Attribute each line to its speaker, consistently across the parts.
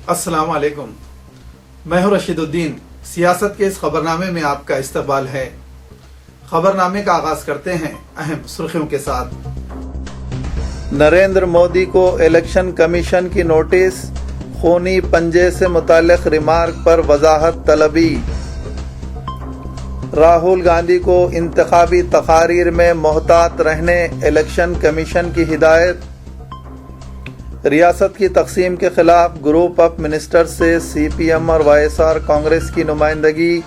Speaker 1: अस्सलाम वालेकुम। मैं हूं रशीदुद्दीन। सियासत के इस खबरनामे में आपका इस्तकबाल है। खबरनामे का आगाज करते हैं अहम सुर्खियों के साथ।
Speaker 2: नरेंद्र मोदी को इलेक्शन कमीशन की नोटिस, खूनी पंजे से मुताल्लिक रिमार्क पर वजाहत तलबी। राहुल गांधी को इंतखाबी तकारीर में मोहतात रहने इलेक्शन कमीशन की हिदायत। रियासत की तकसीम के खिलाफ ग्रुप ऑफ मिनिस्टर्स से CPM और YSR कांग्रेस की नुमाइंदगी।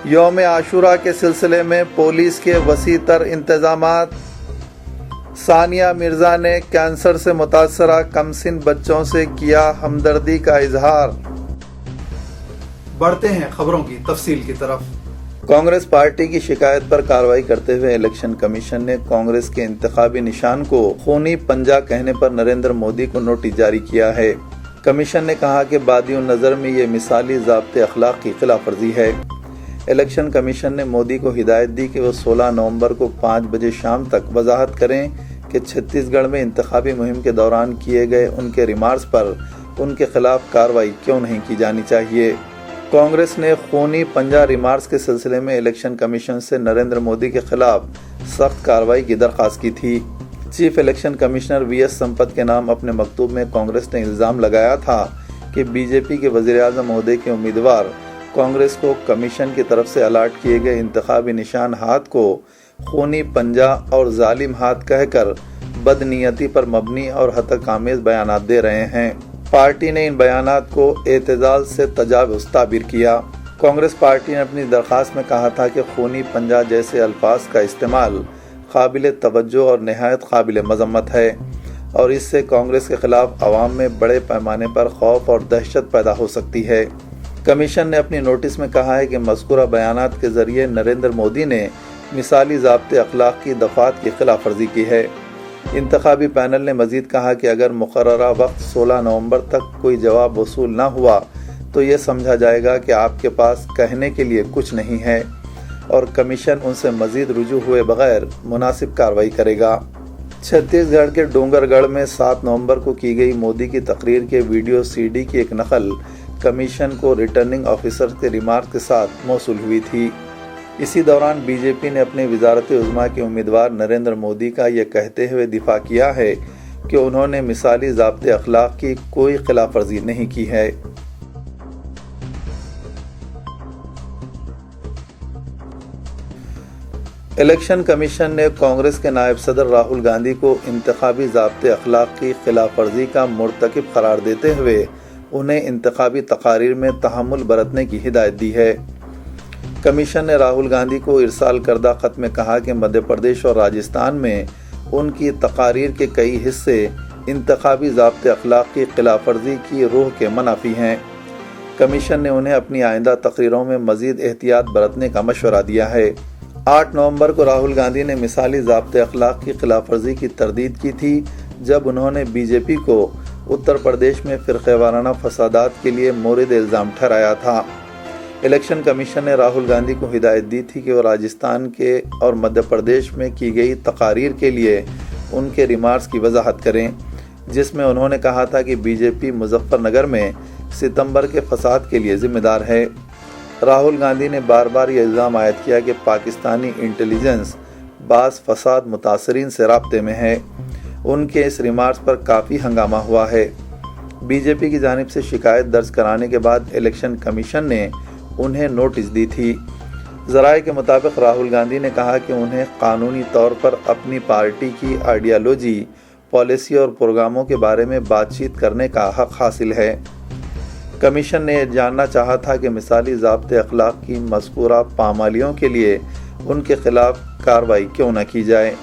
Speaker 2: यौम आशूरा के सिलसिले में पुलिस के वसी तर इंतजामात। सानिया मिर्जा ने कैंसर से मुतासरा कमसिन बच्चों से किया हमदर्दी का इजहार।
Speaker 1: बढ़ते हैं खबरों की तफसील की तरफ।
Speaker 2: कांग्रेस पार्टी की शिकायत पर कार्रवाई करते हुए इलेक्शन कमीशन ने कांग्रेस के इंतखाबी निशान को खूनी पंजा कहने पर नरेंद्र मोदी को नोटिस जारी किया है। कमीशन ने कहा कि बादियों नजर में ये मिसाली ज़ाब्ते अखलाक की खिलाफ वर्जी है। इलेक्शन कमीशन ने मोदी को हिदायत दी कि वो 16 नवंबर को 5 बजे शाम तक वजाहत करें कि छत्तीसगढ़ में इंतखाबी मुहिम के दौरान किए गए उनके रिमार्क्स पर उनके खिलाफ कार्रवाई क्यों नहीं की जानी चाहिए। कांग्रेस ने खूनी पंजा रिमार्क्स के सिलसिले में इलेक्शन कमीशन से नरेंद्र मोदी के खिलाफ सख्त कार्रवाई की दरख्वास्त की थी। Chief election commissioner VS Sampath के नाम अपने मकतूब में कांग्रेस ने इल्ज़ाम लगाया था कि बीजेपी के वज़ीर-ए-आज़म ओहदे के उम्मीदवार कांग्रेस को कमीशन की तरफ से अलाट किए गए इंतखाबी निशान हाथ को खूनी पंजा और जालिम हाथ कहकर बदनीयती पर मबनी और हतक-आमेज़ बयानात दे रहे हैं। पार्टी ने इन बयानात को एतजाल से तजावुज़ ताबीर किया। कांग्रेस पार्टी ने अपनी दरख्वास्त में कहा था कि खूनी पंजा जैसे अल्फाज का इस्तेमाल काबिल तवज्जो और नहायत काबिल मजम्मत है और इससे कांग्रेस के खिलाफ अवाम में बड़े पैमाने पर खौफ और दहशत पैदा हो सकती है। कमीशन ने अपनी नोटिस में कहा है कि मज़कूरा बयानात के जरिए नरेंद्र मोदी ने मिसाली ज़ाब्ते अखलाक की दफ़ात की खिलाफ वर्जी की है। इंतखाबी पैनल ने मजीद कहा कि अगर मुकर्ररा वक्त 16 नवंबर तक कोई जवाब वसूल न हुआ तो ये समझा जाएगा कि आपके पास कहने के लिए कुछ नहीं है और कमीशन उनसे मजीद रुजू हुए बगैर मुनासिब कार्रवाई करेगा। छत्तीसगढ़ के डोंगरगढ़ में 7 नवंबर को की गई मोदी की तकरीर के वीडियो CD की एक नकल कमीशन को रिटर्निंग ऑफिसर के रिमार्क के साथ मौसूल हुई थी। इसी दौरान बीजेपी ने अपने वज़ारत उज़्मा के उम्मीदवार नरेंद्र मोदी का ये कहते हुए दिफा किया है कि उन्होंने मिसाली ज़ाब्ते अखलाक की कोई खिलाफ वर्जी नहीं की है। इलेक्शन कमीशन ने कांग्रेस के नायब सदर राहुल गांधी को इंतखाबी ज़ाब्ते अखलाक की खिलाफ वर्जी का मुर्तकिब करार देते हुए उन्हें इंतखाबी तकारीर में तहम्मुल बरतने की हिदायत दी है। कमीशन ने राहुल गांधी को इरसाल करदा खत में कहा कि मध्य प्रदेश और राजस्थान में उनकी तकारीर के कई हिस्से इंतखाबी ज़ाब्ते अखलाक की खिलाफ वर्जी की रूह के मुनाफी हैं। कमीशन ने उन्हें अपनी आइंदा तकरीरों में मज़ीद एहतियात बरतने का मशवरा दिया है। 8 नवंबर को राहुल गांधी ने मिसाली ज़ाब्ते अखलाक की खिलाफ वर्जी की तरदीद की थी जब उन्होंने बीजेपी को उत्तर प्रदेश में फ़िरक़ेवाराना फसादात के लिए मोरिद इल्ज़ाम ठहराया था। इलेक्शन कमीशन ने राहुल गांधी को हिदायत दी थी कि वो राजस्थान के और मध्य प्रदेश में की गई तकारीर के लिए उनके रिमार्क्स की वजाहत करें, जिसमें उन्होंने कहा था कि बीजेपी मुजफ्फरनगर में सितंबर के फसाद के लिए जिम्मेदार है। राहुल गांधी ने बार बार ये इल्ज़ाम आयद किया कि पाकिस्तानी इंटेलिजेंस बास फसाद मुतासरीन से राब्ते में है। उनके इस रिमार्क्स पर काफ़ी हंगामा हुआ है। बीजेपी की जानिब से शिकायत दर्ज कराने के बाद इलेक्शन कमीशन ने उन्हें नोटिस दी थी। ज़राए के मुताबिक राहुल गांधी ने कहा कि उन्हें कानूनी तौर पर अपनी पार्टी की आइडियालॉजी, पॉलिसी और प्रोग्रामों के बारे में बातचीत करने का हक हासिल है। कमीशन ने जानना चाहा था कि मिसाली ज़ाब्ते अखलाक की मज़कूरा पामालियों के लिए उनके खिलाफ कार्रवाई क्यों न की जाए।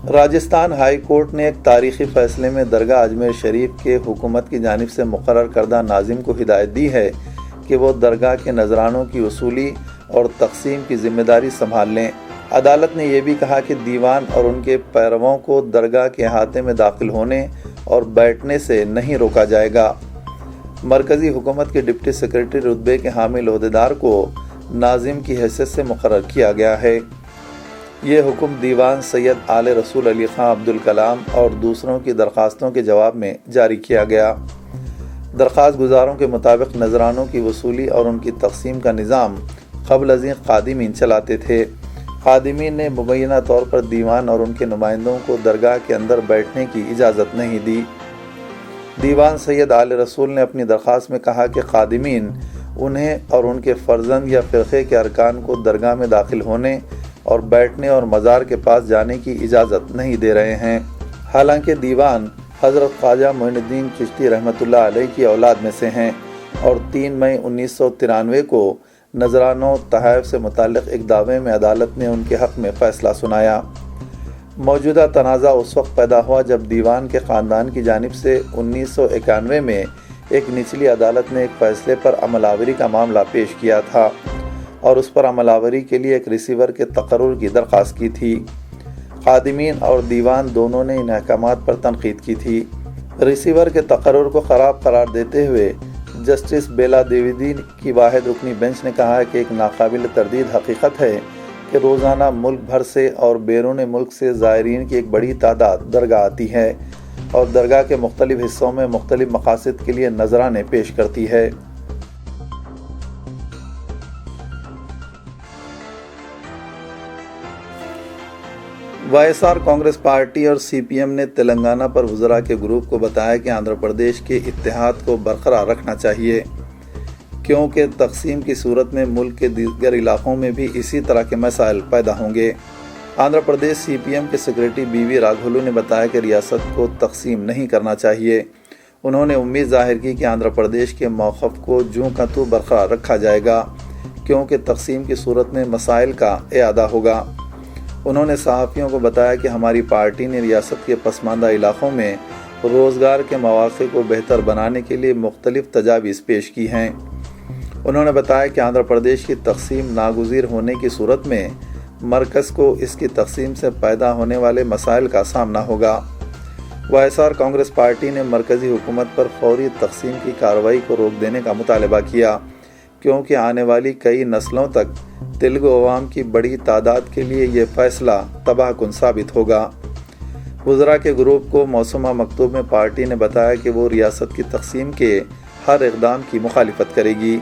Speaker 2: राजस्थान हाई कोर्ट ने एक तारीखी फैसले में दरगाह अजमेर शरीफ के हुकूमत की जानिब से मुकर्रर करदा नाजिम को हिदायत दी है कि वो दरगाह के नजरानों की वसूली और तकसीम की जिम्मेदारी संभाल लें। अदालत ने यह भी कहा कि दीवान और उनके पैरवों को दरगाह के अहाते में दाखिल होने और बैठने से नहीं रोका जाएगा। मरकज़ी हुकूमत के डिप्टी सेक्रेटरी रुतबे के हामिल ओहदेदार को नाजिम की हैसियत से मुकर्रर किया गया है। یہ حکم دیوان سید آل رسول علی خان عبدالکلام اور دوسروں کی درخواستوں کے جواب میں جاری کیا گیا۔ درخواست گزاروں کے مطابق نذرانوں کی وصولی اور ان کی تقسیم کا نظام قبل ازیں خادمین چلاتے تھے۔ خادمین نے مبینہ طور پر دیوان اور ان کے نمائندوں کو درگاہ کے اندر بیٹھنے کی اجازت نہیں دی۔ دیوان سید آل رسول نے اپنی درخواست میں کہا کہ خادمین انہیں اور ان کے فرزند یا فرقے کے ارکان کو درگاہ میں داخل ہونے اور بیٹھنے اور مزار کے پاس جانے کی اجازت نہیں دے رہے ہیں۔ حالانکہ دیوان حضرت خواجہ معین الدین چشتی رحمۃ اللہ علیہ کی اولاد میں سے ہیں اور 3 مئی 1993 کو نذرانوں تحائف سے متعلق ایک دعوے میں عدالت نے ان کے حق میں فیصلہ سنایا۔ موجودہ تنازع اس وقت پیدا ہوا جب دیوان کے خاندان کی جانب سے 1991 میں ایک نچلی عدالت نے ایک فیصلے پر عمل آوری کا معاملہ پیش کیا تھا اور اس پر عمل آوری کے لیے ایک ریسیور کے تقرر کی درخواست کی تھی۔ خادمین اور دیوان دونوں نے ان احکامات پر تنقید کی تھی۔ ریسیور کے تقرر کو خراب قرار دیتے ہوئے جسٹس بیلا دیویدی کی واحد رکنی بینچ نے کہا کہ ایک ناقابل تردید حقیقت ہے کہ روزانہ ملک بھر سے اور بیرون ملک سے زائرین کی ایک بڑی تعداد درگاہ آتی ہے اور درگاہ کے مختلف حصوں میں مختلف مقاصد کے لیے نذرانے پیش کرتی ہے۔ YSR کانگریس پارٹی اور CPM نے تلنگانہ پر وزراء کے گروپ کو بتایا کہ آندھرا پردیش کے اتحاد کو برقرار رکھنا چاہیے کیونکہ تقسیم کی صورت میں ملک کے دیگر علاقوں میں بھی اسی طرح کے مسائل پیدا ہوں گے۔ آندھرا پردیش CPM کے سیکریٹری BV راگھولو نے بتایا کہ ریاست کو تقسیم نہیں کرنا چاہیے۔ انہوں نے امید ظاہر کی کہ آندھرا پردیش کے موقف کو جوں کا توں برقرار رکھا جائے گا کیونکہ تقسیم کی صورت میں مسائل کا اعادہ ہوگا۔ انہوں نے صحافیوں کو بتایا کہ ہماری پارٹی نے ریاست کے پسماندہ علاقوں میں روزگار کے مواقع کو بہتر بنانے کے لیے مختلف تجاویز پیش کی ہیں۔ انہوں نے بتایا کہ آندھرا پردیش کی تقسیم ناگزیر ہونے کی صورت میں مرکز کو اس کی تقسیم سے پیدا ہونے والے مسائل کا سامنا ہوگا۔ YSR کانگریس پارٹی نے مرکزی حکومت پر فوری تقسیم کی کارروائی کو روک دینے کا مطالبہ کیا کیونکہ آنے والی کئی نسلوں تک تیلگو عوام کی بڑی تعداد کے لیے یہ فیصلہ تباہ کن ثابت ہوگا۔ وزراء کے گروپ کو موسومہ مکتوب میں پارٹی نے بتایا کہ وہ ریاست کی تقسیم کے ہر اقدام کی مخالفت کرے گی۔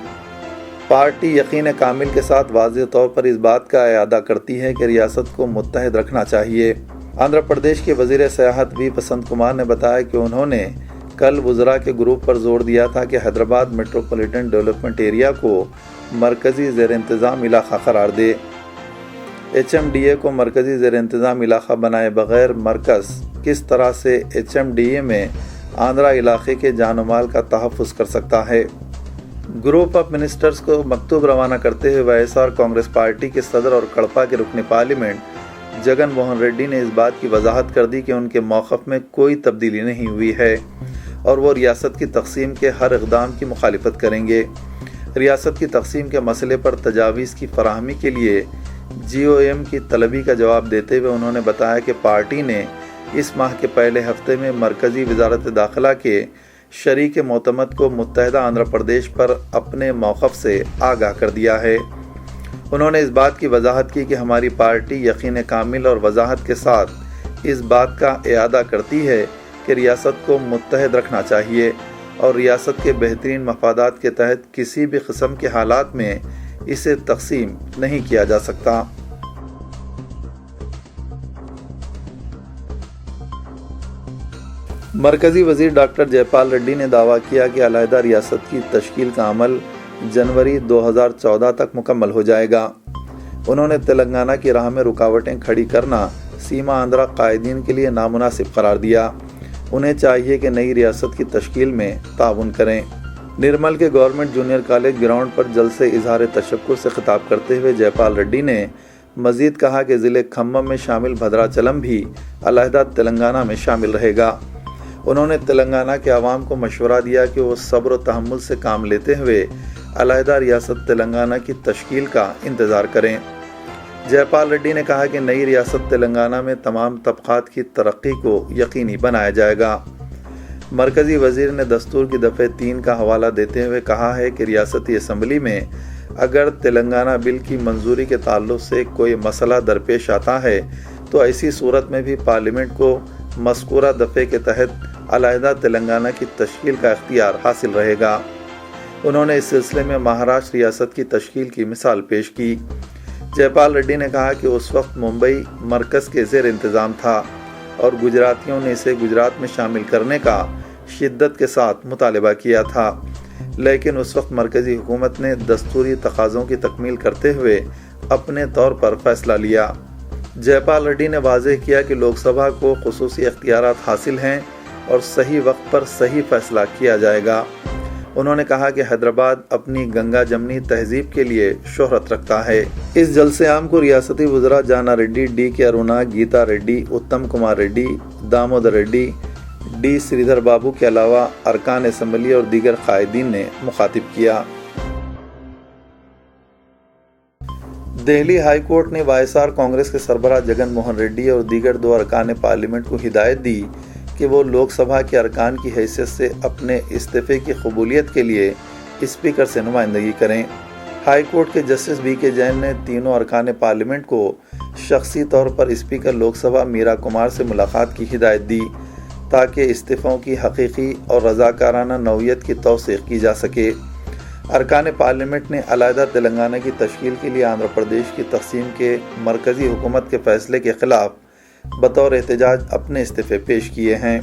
Speaker 2: پارٹی یقین کامل کے ساتھ واضح طور پر اس بات کا اعادہ کرتی ہے کہ ریاست کو متحد رکھنا چاہیے۔ آندھرا پردیش کے وزیر سیاحت وی پسنت کمار نے بتایا کہ انہوں نے کل وزراء کے گروپ پر زور دیا تھا کہ حیدرآباد میٹروپولیٹن ڈیولپمنٹ ایریا کو مرکزی زیر انتظام علاقہ قرار دے۔ HMDA کو مرکزی زیر انتظام علاقہ بنائے بغیر مرکز کس طرح سے HMDA میں آندھرا علاقے کے جان و مال کا تحفظ کر سکتا ہے؟ گروپ آف منسٹرز کو مکتوب روانہ کرتے ہوئے YSR کانگریس پارٹی کے صدر اور کڑپا کے رکن پارلیمنٹ جگن موہن ریڈی نے اس بات کی وضاحت کر دی کہ ان کے موقف میں کوئی تبدیلی نہیں ہوئی ہے اور وہ ریاست کی تقسیم کے ہر اقدام کی مخالفت کریں گے۔ ریاست کی تقسیم کے مسئلے پر تجاویز کی فراہمی کے لیے GOM کی طلبی کا جواب دیتے ہوئے انہوں نے بتایا کہ پارٹی نے اس ماہ کے پہلے ہفتے میں مرکزی وزارت داخلہ کے شریک معتمد کو متحدہ آندھرا پردیش پر اپنے موقف سے آگاہ کر دیا ہے۔ انہوں نے اس بات کی وضاحت کی کہ ہماری پارٹی یقین کامل اور وضاحت کے ساتھ اس بات کا اعادہ کرتی ہے کہ ریاست کو متحد رکھنا چاہیے اور ریاست کے بہترین مفادات کے تحت کسی بھی قسم کے حالات میں اسے تقسیم نہیں کیا جا سکتا۔ مرکزی وزیر ڈاکٹر جے پال ریڈی نے دعویٰ کیا کہ علیحدہ ریاست کی تشکیل کا عمل جنوری 2014 تک مکمل ہو جائے گا۔ انہوں نے تلنگانہ کی راہ میں رکاوٹیں کھڑی کرنا سیما آندھرا قائدین کے لیے نامناسب قرار دیا۔ انہیں چاہیے کہ نئی ریاست کی تشکیل میں تعاون کریں۔ نرمل کے گورنمنٹ جونیئر کالج گراؤنڈ پر جلسے سے اظہار تشکر سے خطاب کرتے ہوئے جے پال ریڈی نے مزید کہا کہ ضلع کھمم میں شامل بھدراچلم بھی علیحدہ تلنگانہ میں شامل رہے گا۔ انہوں نے تلنگانہ کے عوام کو مشورہ دیا کہ وہ صبر و تحمل سے کام لیتے ہوئے علیحدہ ریاست تلنگانہ کی تشکیل کا انتظار کریں۔ جے پال ریڈی نے کہا کہ نئی ریاست تلنگانہ میں تمام طبقات کی ترقی کو یقینی بنایا جائے گا۔ مرکزی وزیر نے دستور کی دفعہ 3 کا حوالہ دیتے ہوئے کہا ہے کہ ریاستی اسمبلی میں اگر تلنگانہ بل کی منظوری کے تعلق سے کوئی مسئلہ درپیش آتا ہے تو ایسی صورت میں بھی پارلیمنٹ کو مذکورہ دفعے کے تحت علیحدہ تلنگانہ کی تشکیل کا اختیار حاصل رہے گا۔ انہوں نے اس سلسلے میں مہاراشٹر ریاست کی تشکیل کی مثال پیش کی۔ جے پال ریڈی نے کہا کہ اس وقت ممبئی مرکز کے زیر انتظام تھا اور گجراتیوں نے اسے گجرات میں شامل کرنے کا شدت کے ساتھ مطالبہ کیا تھا، لیکن اس وقت مرکزی حکومت نے دستوری تقاضوں کی تکمیل کرتے ہوئے اپنے طور پر فیصلہ لیا۔ جے پال ریڈی نے واضح کیا کہ لوک سبھا کو خصوصی اختیارات حاصل ہیں اور صحیح وقت پر صحیح فیصلہ کیا جائے گا۔ انہوں نے کہا کہ حیدرآباد اپنی گنگا جمنی تہذیب کے لیے شہرت رکھتا ہے۔ اس جلسے عام کو ریاستی وزراء جانا Reddy, D K Aruna, Geeta Reddy, Uttam Kumar Reddy, Damodar Reddy, D Sridhar Babu کے علاوہ ارکان اسمبلی اور دیگر قائدین نے مخاطب کیا۔ دہلی ہائی کورٹ نے وائی ایس آر کانگریس کے سربراہ جگن موہن ریڈی اور دیگر 2 ارکان پارلیمنٹ کو ہدایت دی کہ وہ لوک سبھا کے ارکان کی حیثیت سے اپنے استعفے کی قبولیت کے لیے اسپیکر سے نمائندگی کریں۔ ہائی کورٹ کے جسٹس بی کے جین نے تینوں ارکان پارلیمنٹ کو شخصی طور پر اسپیکر لوک سبھا میرا کمار سے ملاقات کی ہدایت دی تاکہ استعفوں کی حقیقی اور رضاکارانہ نوعیت کی توثیق کی جا سکے۔ ارکان پارلیمنٹ نے علیحدہ تلنگانہ کی تشکیل کے لیے آندھرا پردیش کی تقسیم کے مرکزی حکومت کے فیصلے کے خلاف بطور احتجاج اپنے استعفے پیش کیے ہیں۔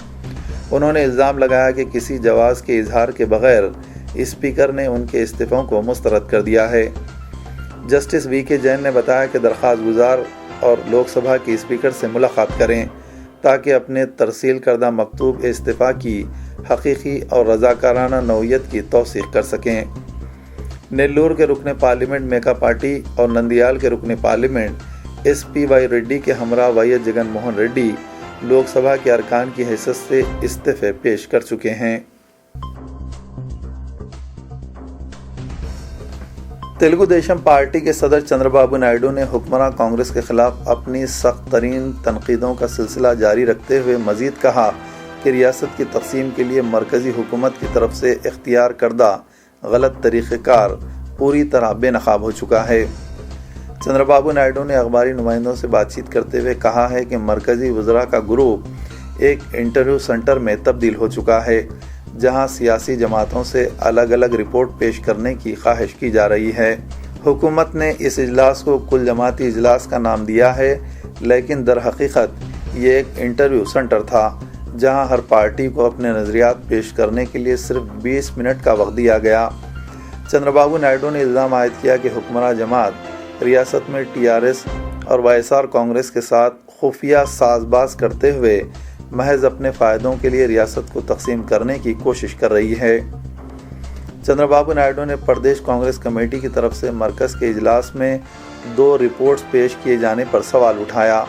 Speaker 2: انہوں نے الزام لگایا کہ کسی جواز کے اظہار کے بغیر اسپیکر نے ان کے استعفوں کو مسترد کر دیا ہے۔ جسٹس وی کے جین نے بتایا کہ درخواست گزار اور لوک سبھا کے اسپیکر سے ملاقات کریں تاکہ اپنے ترسیل کردہ مکتوب استعفیٰ کی حقیقی اور رضاکارانہ نوعیت کی توثیق کر سکیں۔ نیلور کے رکن پارلیمنٹ میکا پارٹی اور نندیال کے رکن parliament S P Y Reddy کے ہمراہ وائی ایس جگن موہن ریڈی لوک سبھا کے ارکان کی حیثیت سے استعفے پیش کر چکے ہیں۔ تیلگو دیشم پارٹی کے صدر چندر بابو نائیڈو نے حکمراں کانگریس کے خلاف اپنی سخت ترین تنقیدوں کا سلسلہ جاری رکھتے ہوئے مزید کہا کہ ریاست کی تقسیم کے لیے مرکزی حکومت کی طرف سے اختیار کردہ غلط طریقہ کار پوری طرح بے نقاب ہو چکا ہے۔ چندر بابو نائیڈو نے اخباری نمائندوں سے بات چیت کرتے ہوئے کہا ہے کہ مرکزی وزراء کا گروپ ایک انٹرویو سینٹر میں تبدیل ہو چکا ہے جہاں سیاسی جماعتوں سے الگ الگ رپورٹ پیش کرنے کی خواہش کی جا رہی ہے۔ حکومت نے اس اجلاس کو کل جماعتی اجلاس کا نام دیا ہے، لیکن در حقیقت یہ ایک انٹرویو سینٹر تھا جہاں ہر پارٹی کو اپنے نظریات پیش کرنے کے لیے صرف 20 منٹ کا وقت دیا گیا۔ چندر بابو نائیڈو نے الزام عائد کیا کہ حکمراں جماعت ریاست میں ٹی آر ایس اور وائی ایس آر کانگریس کے ساتھ خفیہ ساز باز کرتے ہوئے محض اپنے فائدوں کے لیے ریاست کو تقسیم کرنے کی کوشش کر رہی ہے۔ چندر بابو نائیڈو نے پردیش کانگریس کمیٹی کی طرف سے مرکز کے اجلاس میں 2 رپورٹس پیش کیے جانے پر سوال اٹھایا۔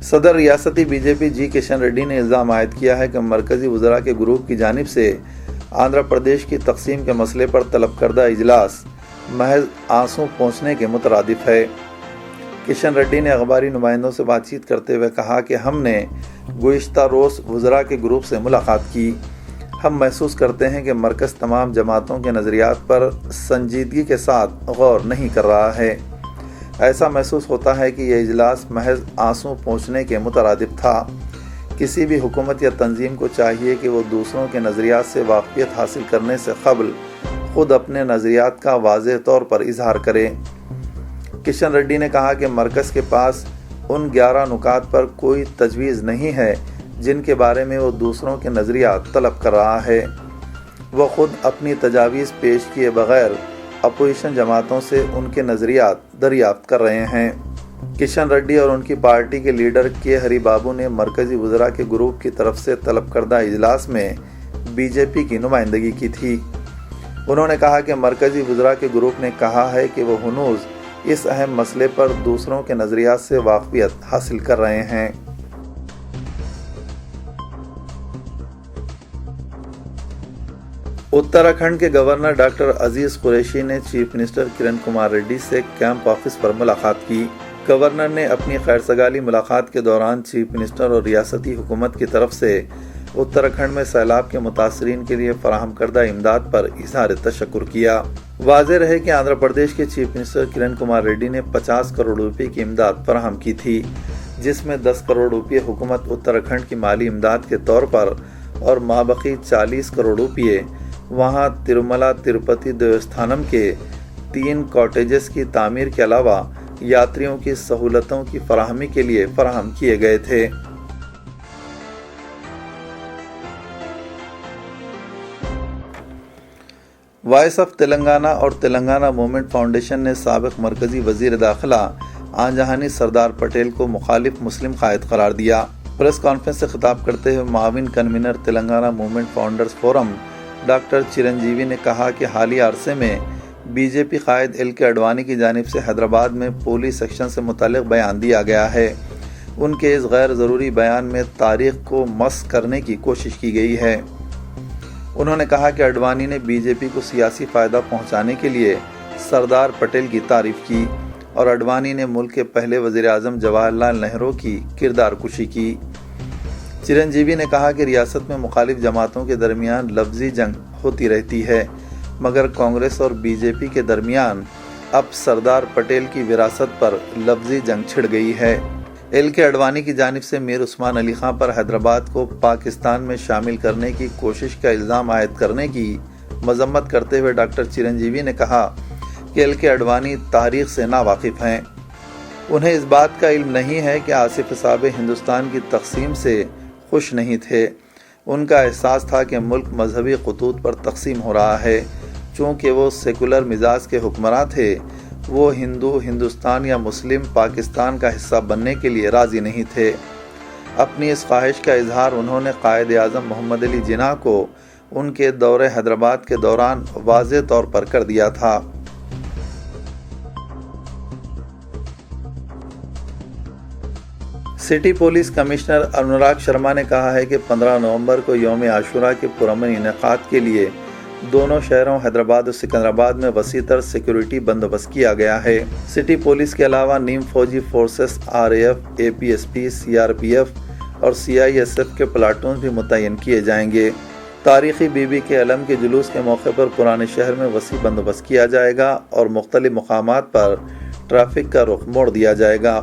Speaker 2: صدر ریاستی بی جے پی جی کشن ریڈی نے الزام عائد کیا ہے کہ مرکزی وزراء کے گروپ کی جانب سے آندھرا پردیش کی تقسیم کے مسئلے پر طلب کردہ اجلاس محض آنسو پہنچنے کے مترادف ہے۔ کشن ریڈی نے اخباری نمائندوں سے بات چیت کرتے ہوئے کہا کہ ہم نے گزشتہ روز وزراء کے گروپ سے ملاقات کی۔ ہم محسوس کرتے ہیں کہ مرکز تمام جماعتوں کے نظریات پر سنجیدگی کے ساتھ غور نہیں کر رہا ہے۔ ایسا محسوس ہوتا ہے کہ یہ اجلاس محض آنسو پہنچنے کے مترادف تھا۔ کسی بھی حکومت یا تنظیم کو چاہیے کہ وہ دوسروں کے نظریات سے واقفیت حاصل کرنے سے قبل خود اپنے نظریات کا واضح طور پر اظہار کرے۔ کشن ریڈی نے کہا کہ مرکز کے پاس ان 11 نکات پر کوئی تجویز نہیں ہے جن کے بارے میں وہ دوسروں کے نظریات طلب کر رہا ہے۔ وہ خود اپنی تجاویز پیش کیے بغیر اپوزیشن جماعتوں سے ان کے نظریات دریافت کر رہے ہیں۔ کشن ریڈی اور ان کی پارٹی کے لیڈر کے ہری بابو نے مرکزی وزراء کے گروپ کی طرف سے طلب کردہ اجلاس میں بی جے پی کی نمائندگی کی تھی۔ انہوں نے کہا کہ مرکزی وزراء کے گروپ نے کہا ہے کہ وہ ہنوز اس اہم مسئلے پر دوسروں کے نظریات سے واقفیت حاصل کر رہے ہیں۔ اتراکھنڈ کے گورنر ڈاکٹر عزیز قریشی نے چیف منسٹر کرن کمار ریڈی سے کیمپ آفس پر ملاقات کی۔ گورنر نے اپنی خیر سگالی ملاقات کے دوران چیف منسٹر اور ریاستی حکومت کی طرف سے उत्तराखंड में सैलाब के मुतासरीन के लिए फराहम करदा इमदाद पर इजहार तशक्कुर किया। वाज़ेह रहे कि आंध्र प्रदेश के चीफ मिनिस्टर किरण कुमार रेड्डी ने 50 करोड़ रुपए की इमदाद फराहम की थी, जिसमें 10 करोड़ रुपए हुकूमत उत्तराखंड की माली इमदाद के तौर पर और माबकी 40 करोड़ रुपए वहां तिरुमला तिरुपति देवस्थानम के 3 कॉटेजेस की तामीर के अलावा यात्रियों की सहूलतों की फराहमी के लिए फराहम किए गए थे। वॉइस ऑफ तेलंगाना और तेलंगाना मूवमेंट फाउंडेशन ने साबिक मरकजी वजीर दाखिला आंजहानी सरदार पटेल को मुखालिफ मुस्लिम कायद करार दिया। प्रेस कॉन्फ्रेंस से खिताब करते हुए माविन convener Telangana movement founders forum doctor Chiranjeevi ने कहा कि हालिया अरसे में बीजेपी कायद एल के अडवाणी की जानिब से हैदराबाद में पुलिस सेक्शन से मुतालिक बयान दिया गया है। उनके इस गैर ज़रूरी बयान में तारीख को मस करने की कोशिश की गई है। उन्होंने कहा कि अडवाणी ने बीजेपी को सियासी फ़ायदा पहुंचाने के लिए सरदार पटेल की तारीफ की और अडवाणी ने मुल्क के पहले वज़ीर आज़म जवाहरलाल नेहरू की किरदार कुशी की। चिरंजीवी ने कहा कि रियासत में मुखालिफ जमातों के दरमियान लफ्जी जंग होती रहती है, मगर कांग्रेस और बीजेपी के दरमियान अब सरदार पटेल की विरासत पर लफ्जी जंग छिड़ गई है। एल के अडवाणी की जानिब से मीर उस्मान अली खां पर हैदराबाद को पाकिस्तान में शामिल करने की कोशिश का इल्ज़ाम आयद करने की मजम्मत करते हुए डॉक्टर चिरंजीवी ने कहा कि एल के अडवाणी तारीख से नावाकिफ़ हैं। उन्हें इस बात का इल्म नहीं है कि आसिफ साहब हिंदुस्तान की तकसीम से खुश नहीं थे। उनका एहसास था कि मुल्क मजहबी खतूत पर तकसीम हो रहा है। चूँकि वो सेकुलर मिजाज के हुक्मरान थे, वो हिंदू हिंदुस्तान या मुस्लिम पाकिस्तान का हिस्सा बनने के लिए राज़ी नहीं थे। अपनी इस ख्वाहिश का इजहार उन्होंने कायद आज़म मोहम्मद अली जिन्ना को उनके दौरे हैदराबाद के दौरान वाज़ेह तौर पर कर दिया था। City police commissioner Anurag Sharma ने कहा है कि 15 नवंबर को यौम आशूरा के पुरअमन इनेकाद के लिए दोनों शहरों हैदराबाद और सिकंदराबाद में वसीतर सिक्योरिटी बंदोबस्त किया गया है। सिटी पुलिस के अलावा नीम फौजी फोर्सेस RAF, APSP, CRPF और CISF के प्लाटून भी मुतय्यन किए जाएंगे। तारीखी बीबी के अलम के जुलूस के मौके पर पुराने शहर में वसी बंदोबस्त किया जाएगा और मुख्तलिफ मकामात पर ट्रैफिक का रुख मोड़ दिया जाएगा।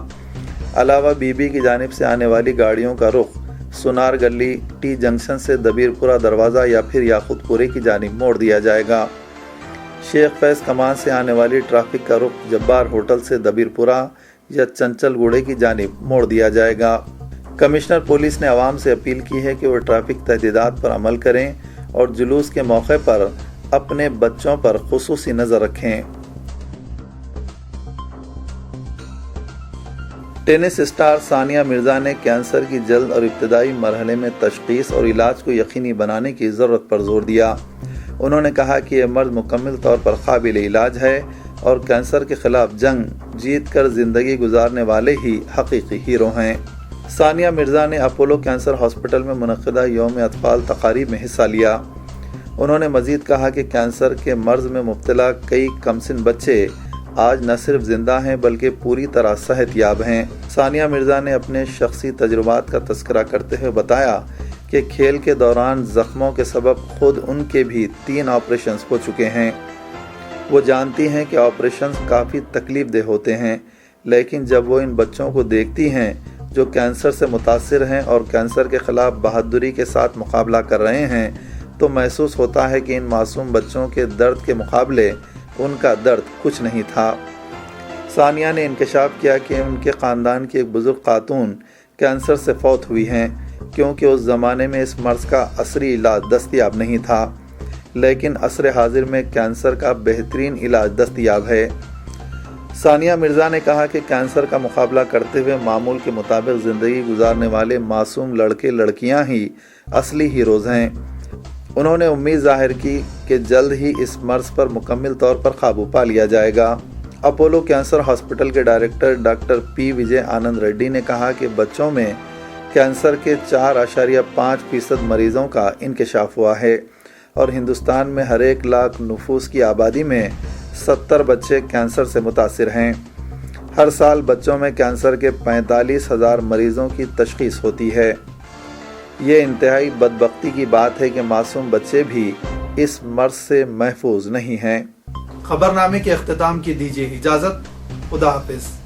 Speaker 2: अलावा बीबी की जानिब से आने वाली गाड़ियों का रुख सुनार गली, टी जंक्शन से दबीरपुरा दरवाज़ा या फिर याकुतपुरे की जानिब मोड़ दिया जाएगा। शेख फैज कमान से आने वाली ट्रैफिक का रुख जब्बार होटल से दबीरपुरा या चंचलगुड़े की जानिब मोड़ दिया जाएगा। कमिश्नर पुलिस ने आवाम से अपील की है कि वो ट्रैफिक तहदीदात पर अमल करें और जुलूस के मौके पर अपने बच्चों पर खुसूसी नज़र रखें। टेनिस स्टार सानिया मिर्ज़ा ने कैंसर की जल्द और इब्तदाई मरहले में तशख़ीस और इलाज को यकीनी बनाने की ज़रूरत पर जोर दिया। उन्होंने कहा कि यह मर्द मुकम्मल तौर पर काबिल इलाज है और कैंसर के खिलाफ जंग जीत कर ज़िंदगी गुजारने वाले ही हकीकी हीरो हैं। सानिया मिर्ज़ा ने अपोलो कैंसर हॉस्पिटल में मुनक़िदा यौम अतफ़ाल तक़ारीब में हिस्सा लिया। उन्होंने मज़ीद कहा कि कैंसर के मर्ज़ में मुब्तला कई कमसिन बच्चे आज न सिर्फ जिंदा हैं बल्कि पूरी तरह सेहतयाब हैं। सानिया मिर्ज़ा ने अपने शख्सी तजुर्बात का तज़किरा करते हुए बताया कि खेल के दौरान ज़ख्मों के सबब खुद उनके भी 3 ऑपरेशन हो चुके हैं। वो जानती हैं कि ऑपरेशन काफ़ी तकलीफ़देह होते हैं, लेकिन जब वो इन बच्चों को देखती हैं जो कैंसर से मुतासिर हैं और कैंसर के ख़िलाफ़ बहादुरी के साथ मुकाबला कर रहे हैं, तो महसूस होता है कि इन मासूम बच्चों के दर्द के मुकाबले उनका दर्द कुछ नहीं था। सानिया ने इंकशाफ किया कि उनके ख़ानदान की एक बुज़ुर्ग खातून कैंसर से फौत हुई हैं, क्योंकि उस ज़माने में इस मर्ज़ का असरी इलाज दस्तयाब नहीं था, लेकिन असर हाजिर में कैंसर का बेहतरीन इलाज दस्तयाब है। सानिया मिर्ज़ा ने कहा कि कैंसर का मुकाबला करते हुए मामूल के मुताबिक ज़िंदगी गुजारने वाले मासूम लड़के लड़कियां ही असली हीरोज़ हैं। उन्होंने उम्मीद जाहिर की कि जल्द ही इस मर्ज़ पर मुकम्मल तौर पर काबू पा लिया जाएगा। अपोलो कैंसर हॉस्पिटल के director doctor P. Vijay Anand Reddy ने कहा कि बच्चों में कैंसर के 4.5% मरीज़ों का इंकशाफ हुआ है और हिंदुस्तान में हर 1 लाख नफूस की आबादी में 70 बच्चे कैंसर से मुतासिर हैं। हर साल बच्चों में कैंसर के 45,000 मरीज़ों की तशख़ीस होती है। یہ انتہائی بدبختی کی بات ہے کہ معصوم بچے بھی اس مرض سے محفوظ نہیں ہیں۔
Speaker 1: خبرنامے کے اختتام کی دیجیے اجازت۔ خدا حافظ۔